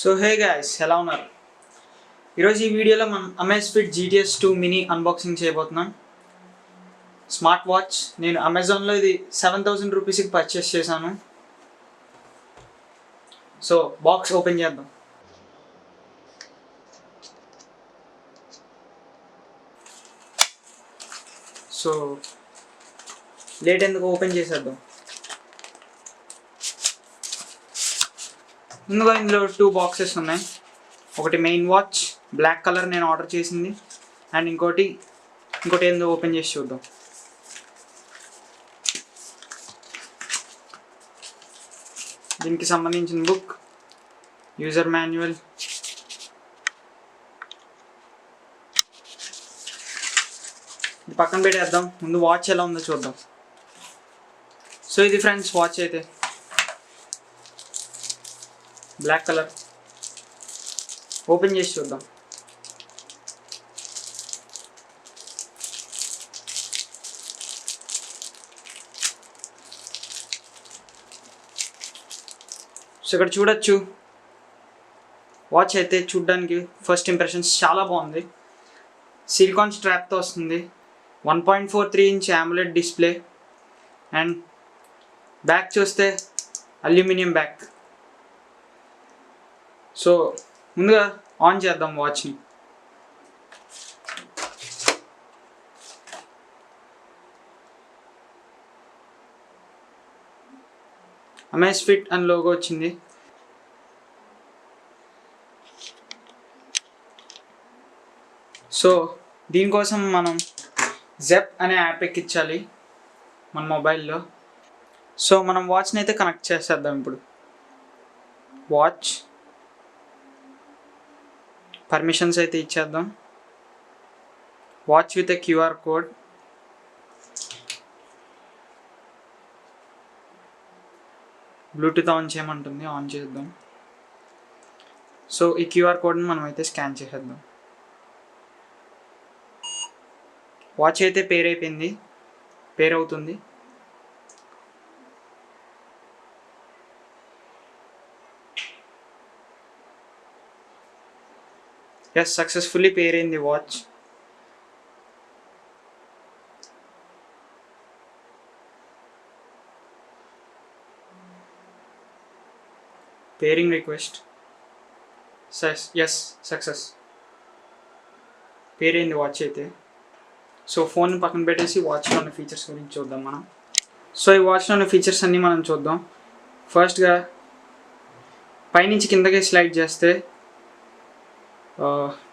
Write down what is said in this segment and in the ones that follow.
So hey guys, ఎలా ఉన్నారు? ఈరోజు ఈ వీడియోలో మనం అమేజ్ఫిట్ GTS 2 మినీ అన్బాక్సింగ్ చేయబోతున్నాం. స్మార్ట్ వాచ్ నేను అమెజాన్లో ఇది 7,000 రూపీస్కి పర్చేస్ చేశాను. సో బాక్స్ ఓపెన్ చేద్దాం. సో లేట్ ఎందుకు, ఓపెన్ చేసేద్దాం. ముందుగా ఇందులో 2 బాక్సెస్ ఉన్నాయి. ఒకటి మెయిన్ వాచ్ బ్లాక్ కలర్ నేను ఆర్డర్ చేసింది, అండ్ ఇంకోటి ఏందో ఓపెన్ చేసి చూద్దాం. దీనికి సంబంధించిన బుక్, యూజర్ మాన్యువల్, ఇది పక్కన పెట్టేద్దాం. ముందు వాచ్ ఎలా ఉందో చూద్దాం. సో ఇది ఫ్రెండ్స్ వాచ్ అయితే బ్లాక్ కలర్. ఓపెన్ చేసి చూద్దాం. సో ఇక్కడ చూడొచ్చు, వాచ్ అయితే చూడడానికి ఫస్ట్ ఇంప్రెషన్స్ చాలా బాగుంది. సిలికాన్ స్ట్రాప్తో వస్తుంది. 1.43 inch AMOLED display, and back చూస్తే అల్యూమినియం బ్యాక్. సో ముందుగా ఆన్ చేద్దాం వాచ్ని. అమేజ్ఫిట్ అని లోగో వచ్చింది. సో దీనికోసం మనం జెప్ అనే యాప్ ఎక్కించాలి మన మొబైల్లో. సో మనం వాచ్ని అయితే కనెక్ట్ చేసేద్దాం. ఇప్పుడు వాచ్ పర్మిషన్స్ అయితే ఇచ్చేద్దాం. Watch with a QR code. Bluetooth on చేయమంటుంది, ఆన్ చేద్దాం. సో ఈ QR కోడ్ని మనం అయితే స్కాన్ చేసేద్దాం. వాచ్ అయితే పేర్ అయిపోయింది, పేర్ అవుతుంది. ఎస్, సక్సెస్ఫుల్లీ పేర్ అయింది watch. Pairing request. Yes, success. Pair అయింది వాచ్ అయితే. సో ఫోన్ పక్కన పెట్టేసి వాచ్లో ఉన్న ఫీచర్స్ గురించి చూద్దాం మనం. సో ఈ వాచ్లో ఉన్న ఫీచర్స్ అన్నీ మనం చూద్దాం. ఫస్ట్గా పైనుంచి కిందకి స్లైడ్ చేస్తే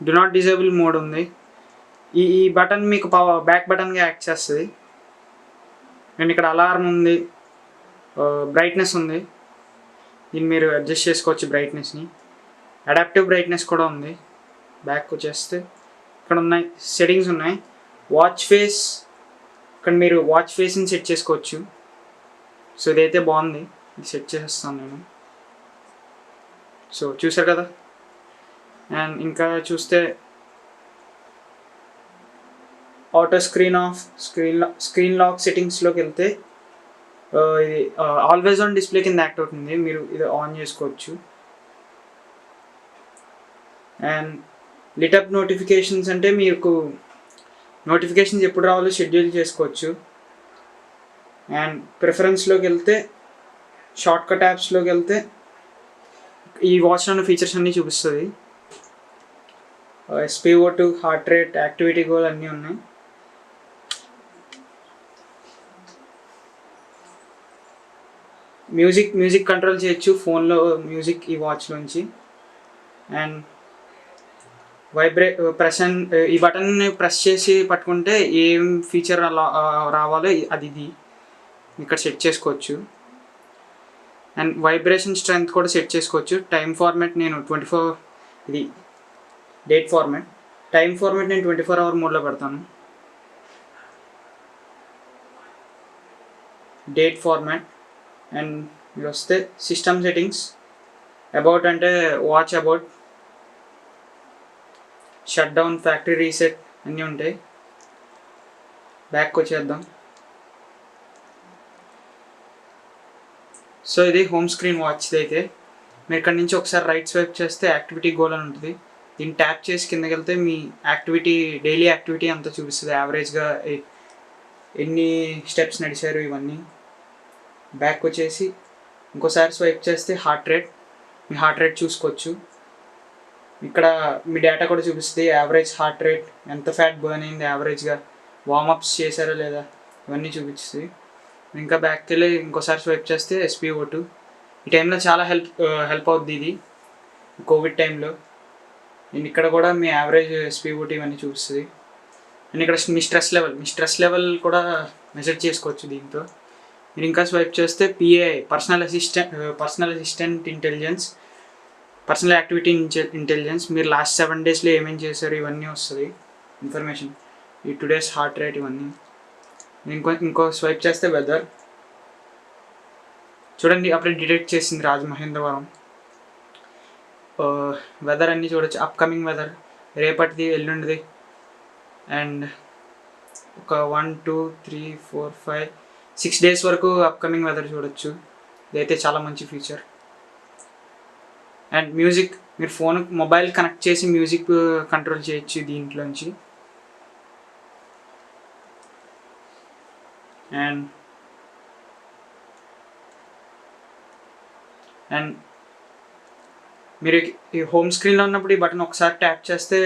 డు నాట్ డిజేబుల్ మోడ్ ఉంది. ఈ బటన్ మీకు బ్యాక్ బటన్గా యాక్ట్ చేస్తుంది. అండ్ ఇక్కడ అలారం ఉంది, బ్రైట్నెస్ ఉంది. దీన్ని మీరు అడ్జస్ట్ చేసుకోవచ్చు బ్రైట్నెస్ని. అడాప్టివ్ బ్రైట్నెస్ కూడా ఉంది. బ్యాక్ వచ్చేస్తే ఇక్కడ ఉన్నాయి సెట్టింగ్స్ ఉన్నాయి. వాచ్ ఫేస్, ఇక్కడ మీరు వాచ్ ఫేస్ని సెట్ చేసుకోవచ్చు. సో ఇదైతే బాగుంది, ఇది సెట్ చేసేస్తాను నేను. సో చూసారు కదా. అండ్ ఇంకా చూస్తే auto screen off, screen lock సెట్టింగ్స్లోకి వెళ్తే ఇది ఆల్వేస్ ఆన్ డిస్ప్లే కింద యాక్ట్ అవుతుంది. మీరు ఇది ఆన్ చేసుకోవచ్చు. అండ్ లిటప్ నోటిఫికేషన్స్ అంటే మీకు నోటిఫికేషన్స్ ఎప్పుడు రావాలో షెడ్యూల్ చేసుకోవచ్చు. అండ్ ప్రిఫరెన్స్లోకి వెళ్తే, షార్ట్కట్ యాప్స్లోకి వెళ్తే ఈ వాచ్లో ఉన్న ఫీచర్స్ అన్నీ చూపిస్తుంది. SpO2, heart rate, activity goal అన్నీ ఉన్నాయి. మ్యూజిక్ కంట్రోల్ చేయొచ్చు ఫోన్లో, మ్యూజిక్ ఈ వాచ్లోంచి. అండ్ ఈ బటన్ని ప్రెస్ చేసి పట్టుకుంటే ఏం ఫీచర్ రావాలో అది ఇది ఇక్కడ సెట్ చేసుకోవచ్చు. అండ్ వైబ్రేషన్ స్ట్రెంగ్త్ కూడా సెట్ చేసుకోవచ్చు. టైం ఫార్మాట్ నేను 24, ఇది డేట్ ఫార్మాట్. టైం ఫార్మాట్ నేను 24 అవర్ మోడ్లో పెడతాను. Date format. అండ్ మీరు వస్తే సిస్టమ్ సెట్టింగ్స్, అబౌట్ అంటే watch about, shut down, factory reset అన్నీ ఉంటాయి. బ్యాక్ వచ్చేద్దాం. సో ఇది హోమ్ స్క్రీన్ వాచ్ అయితే. మీరు ఇక్కడ నుంచి ఒకసారి రైట్ స్వైప్ చేస్తే యాక్టివిటీ గోల్ అని ఉంటుంది. దీన్ని ట్యాప్ చేసి కిందకి వెళ్తే మీ యాక్టివిటీ, డైలీ యాక్టివిటీ అంతా చూపిస్తుంది. యావరేజ్గా ఎన్ని స్టెప్స్ నడిచారు ఇవన్నీ. బ్యాక్ వచ్చేసి ఇంకోసారి స్వైప్ చేస్తే మీ హార్ట్ రేట్ చూసుకోవచ్చు. ఇక్కడ మీ డేటా కూడా చూపిస్తుంది. యావరేజ్ హార్ట్ రేట్, ఎంత ఫ్యాట్ బర్న్ అయింది యావరేజ్గా, వార్మప్స్ చేశారా లేదా, ఇవన్నీ చూపిస్తుంది. ఇంకా బ్యాక్కి వెళ్ళి ఇంకోసారి స్వైప్ చేస్తే SpO2. ఈ టైంలో చాలా హెల్ప్ అవుద్ది ఇది, కోవిడ్ టైంలో. నేను ఇక్కడ కూడా మీ యావరేజ్ SpO2 ఇవన్నీ చూపిస్తుంది. అండ్ ఇక్కడ మీ స్ట్రెస్ లెవెల్ కూడా మెజర్ చేసుకోవచ్చు దీంతో. మీరు ఇంకా స్వైప్ చేస్తే PAI, personal assistant intelligence, personal activity intelligence. మీరు లాస్ట్ 7 డేస్లో ఏమేమి చేశారు ఇవన్నీ వస్తుంది ఇన్ఫర్మేషన్. ఈ టుడేస్ హార్ట్ రేట్ ఇవన్నీ. ఇంకో స్వైప్ చేస్తే వెదర్ చూడండి, అప్పుడే డిటెక్ట్ చేసింది రాజమహేంద్రవరం. వెదర్ అన్నీ చూడొచ్చు. అప్కమింగ్ వెదర్ రేపటిది, ఎల్లుండిది, అండ్ ఒక 1 2 3 4 5 6 డేస్ వరకు అప్కమింగ్ వెదర్ చూడొచ్చు. ఇదైతే చాలా మంచి ఫీచర్. అండ్ మ్యూజిక్, మీరు మొబైల్ కనెక్ట్ చేసి మ్యూజిక్ కంట్రోల్ చేయొచ్చు దీంట్లోంచి. అండ్ మీరు ఈ హోమ్ స్క్రీన్లో ఉన్నప్పుడు ఈ బటన్ ఒకసారి ట్యాప్ చేస్తే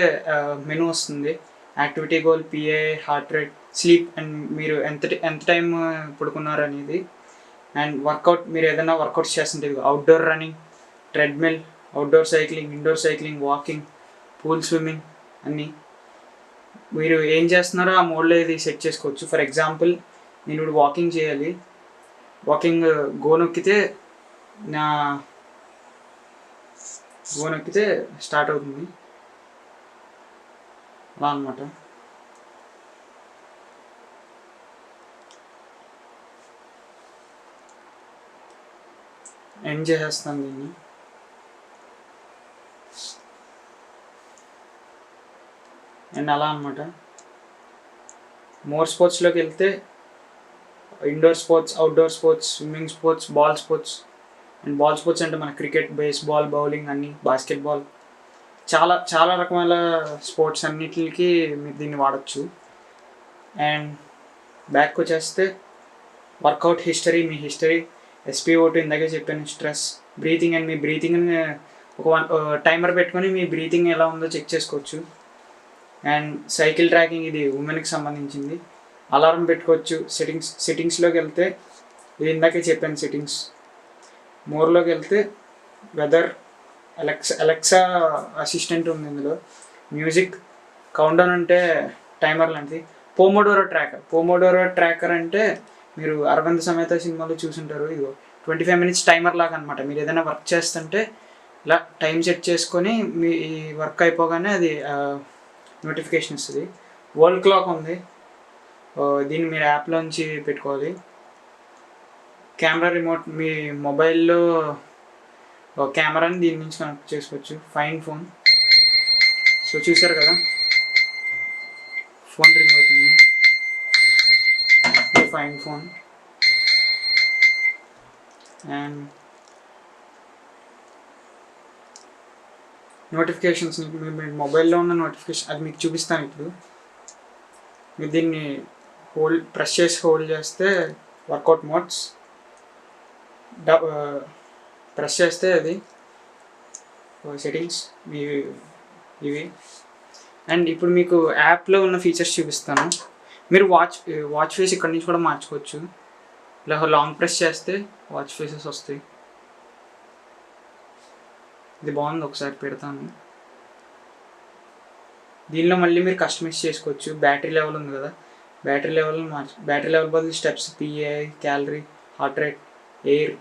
మెనూ వస్తుంది. Activity goal, PAI, heart rate, sleep, and మీరు ఎంత టైం పడుకున్నారు అనేది. అండ్ వర్కౌట్, మీరు ఏదైనా వర్కౌట్స్ చేస్తుంటే outdoor running, treadmill, outdoor cycling, indoor cycling, walking, pool swimming అన్నీ మీరు ఏం చేస్తున్నారో ఆ మోడ్లో ఇది సెట్ చేసుకోవచ్చు. ఫర్ ఎగ్జాంపుల్ నేను ఇప్పుడు వాకింగ్ చేయాలి. వాకింగ్ గో నొక్కితే స్టార్ట్ అవుతుంది అలా అనమాట. ఎండ్ చేసేస్తాను దీన్ని. అండ్ అలా అనమాట. మోర్ స్పోర్ట్స్లోకి వెళ్తే indoor sports, outdoor sports, swimming sports, ball sports. And ball sports అంటే మన క్రికెట్, బేస్బాల్, బౌలింగ్ అన్నీ, బాస్కెట్బాల్, చాలా రకమైన స్పోర్ట్స్ అన్నిటికి మీరు దీన్ని వాడచ్చు. అండ్ బ్యాక్ వచ్చేస్తే వర్కౌట్ హిస్టరీ, మీ హిస్టరీ, SpO2 ఇందాకే చెప్పాను, స్ట్రెస్, బ్రీతింగ్. అండ్ మీ బ్రీతింగ్ని ఒక టైమర్ పెట్టుకొని మీ బ్రీతింగ్ ఎలా ఉందో చెక్ చేసుకోవచ్చు. అండ్ సైకిల్ ట్రాకింగ్, ఇది ఉమెన్కి సంబంధించింది. అలారం పెట్టుకోవచ్చు. సెట్టింగ్స్లోకి వెళ్తే ఇది ఇందాకే చెప్పాను సెట్టింగ్స్. మోర్లోకి వెళ్తే వెదర్, అలెక్సా అసిస్టెంట్ ఉంది ఇందులో. మ్యూజిక్, కౌంట్డౌన్ అంటే టైమర్ లాంటిది. పోమోడోరో ట్రాకర్ అంటే మీరు అరవింద సమేత సినిమాలో చూసుంటారు. ఇగో 25 మినిట్స్ టైమర్ లాగా అనమాట. మీరు ఏదైనా వర్క్ చేస్తుంటే ఇలా టైం సెట్ చేసుకొని మీ వర్క్ అయిపోగానే అది నోటిఫికేషన్ ఇస్తుంది. వరల్డ్ క్లాక్ ఉంది, దీన్ని మీరు యాప్లోంచి పెట్టుకోవాలి. కెమెరా రిమోట్, మీ మొబైల్లో కెమెరాని దీని నుంచి కనెక్ట్ చేసుకోవచ్చు. ఫైన్ ఫోన్, సో చూసారు కదా ఫోన్ రింగ్ అవుతుంది. Fine phone. అండ్ నోటిఫికేషన్స్, మీ మొబైల్లో ఉన్న నోటిఫికేషన్ అది మీకు చూపిస్తాను ఇప్పుడు. మీరు దీన్ని ప్రెస్ చేసి హోల్డ్ చేస్తే వర్కౌట్ మోడ్స్, ప్రెస్ చేస్తే అది సెట్టింగ్స్ ఇవి. అండ్ ఇప్పుడు మీకు యాప్లో ఉన్న ఫీచర్స్ చూపిస్తాను. మీరు వాచ్ ఫేస్ ఇక్కడ నుంచి కూడా మార్చుకోవచ్చు. ఇలా లాంగ్ ప్రెస్ చేస్తే వాచ్ ఫేసెస్ వస్తాయి. ఇది బాగుంది, ఒకసారి పెడతాను. దీనిలో మళ్ళీ మీరు కస్టమైజ్ చేసుకోవచ్చు. బ్యాటరీ లెవెల్ ఉంది కదా, బ్యాటరీ లెవెల్ బదులు steps, PAI, calorie, heart rate, air,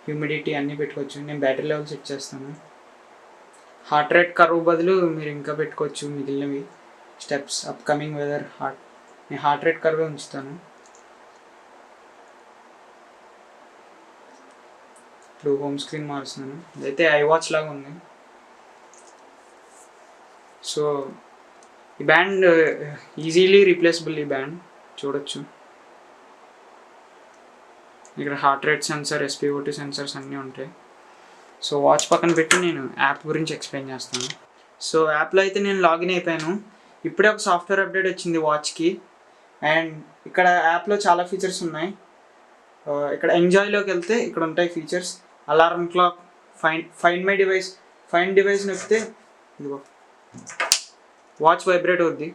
humidity అన్నీ పెట్టుకోవచ్చు. నేను బ్యాటరీ లెవెల్ సెట్ చేస్తాను. హార్ట్ రేట్ కర్వ్ బదులు మీరు ఇంకా పెట్టుకోవచ్చు మిగిలినవి, స్టెప్స్, అప్కమింగ్ వెదర్, నేను హార్ట్ రేట్ కర్వే ఉంచుతాను. ఇప్పుడు హోమ్ స్క్రీన్ మారుస్తున్నాను. ఇదైతే iWatch లాగా ఉంది. సో ఈ బ్యాండ్ ఈజీలీ రీప్లేసబుల్. ఈ బ్యాండ్ చూడొచ్చు. ఇక్కడ heart rate sensor, SpO2 sensors అన్నీ ఉంటాయి. సో వాచ్ పక్కన పెట్టి నేను యాప్ గురించి ఎక్స్ప్లెయిన్ చేస్తాను. సో యాప్లో అయితే నేను లాగిన్ అయిపోయాను. ఇప్పుడే ఒక సాఫ్ట్వేర్ అప్డేట్ వచ్చింది వాచ్కి. అండ్ ఇక్కడ యాప్లో చాలా ఫీచర్స్ ఉన్నాయి. ఇక్కడ ఎంజాయ్లోకి వెళ్తే ఇక్కడ ఉంటాయి features. Alarm clock, find my device. Find device నొక్కితే ఇదిగో వాచ్ వైబ్రేట్ అవుద్ది.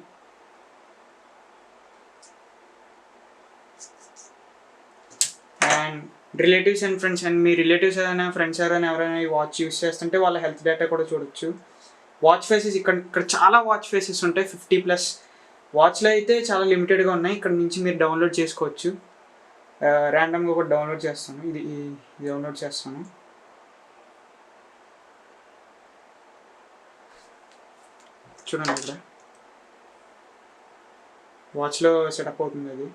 And relatives and friends, and me relatives ఏదైనా ఫ్రెండ్స్ ఎవరైనా ఈ వాచ్ యూస్ చేస్తుంటే వాళ్ళ హెల్త్ డేటా కూడా చూడొచ్చు. వాచ్ ఫేసెస్ ఇక్కడ చాలా వాచ్ ఫేసెస్ ఉంటాయి, 50+. వాచ్లో అయితే చాలా లిమిటెడ్గా ఉన్నాయి. ఇక్కడ నుంచి మీరు డౌన్లోడ్ చేసుకోవచ్చు. ర్యాండమ్గా కూడా డౌన్లోడ్ చేస్తాను. ఇది డౌన్లోడ్ చేస్తాను. చూడండి ఇక్కడ వాచ్లో సెటప్ అవుతుంది అది.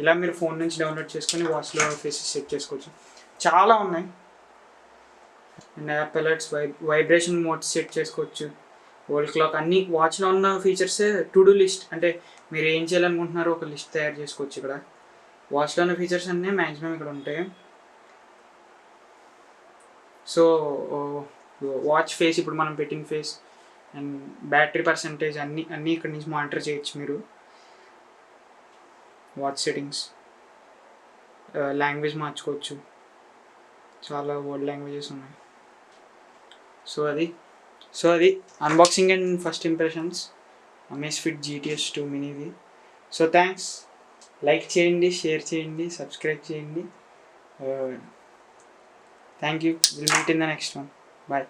ఇలా మీరు ఫోన్ నుంచి డౌన్లోడ్ చేసుకొని వాచ్లో ఫేసెస్ సెట్ చేసుకోవచ్చు. చాలా ఉన్నాయి. And app alerts, vibration modes set చేసుకోవచ్చు. వరల్డ్ క్లాక్, అన్ని వాచ్లో ఉన్న ఫీచర్సే. టు డూ లిస్ట్, అంటే మీరు ఏం చేయాలనుకుంటున్నారో ఒక లిస్ట్ తయారు చేసుకోవచ్చు. ఇక్కడ వాచ్లో ఉన్న ఫీచర్స్ అన్నీ మ్యాక్సిమం ఇక్కడ ఉంటాయి. సో వాచ్ ఫేస్, ఇప్పుడు మనం పెట్టిన ఫేస్, అండ్ బ్యాటరీ పర్సంటేజ్ అన్నీ ఇక్కడ నుంచి మానిటర్ చేయొచ్చు మీరు. వాచ్ సెట్టింగ్స్, లాంగ్వేజ్ మార్చుకోవచ్చు. చాలా వరల్డ్ లాంగ్వేజెస్ ఉన్నాయి. సో అది unboxing and first impressions Amazfit GTS 2 మినీది. So thanks. లైక్ చేయండి, షేర్ చేయండి, సబ్స్క్రైబ్ చేయండి. Thank you. Will meet in the next one. Bye.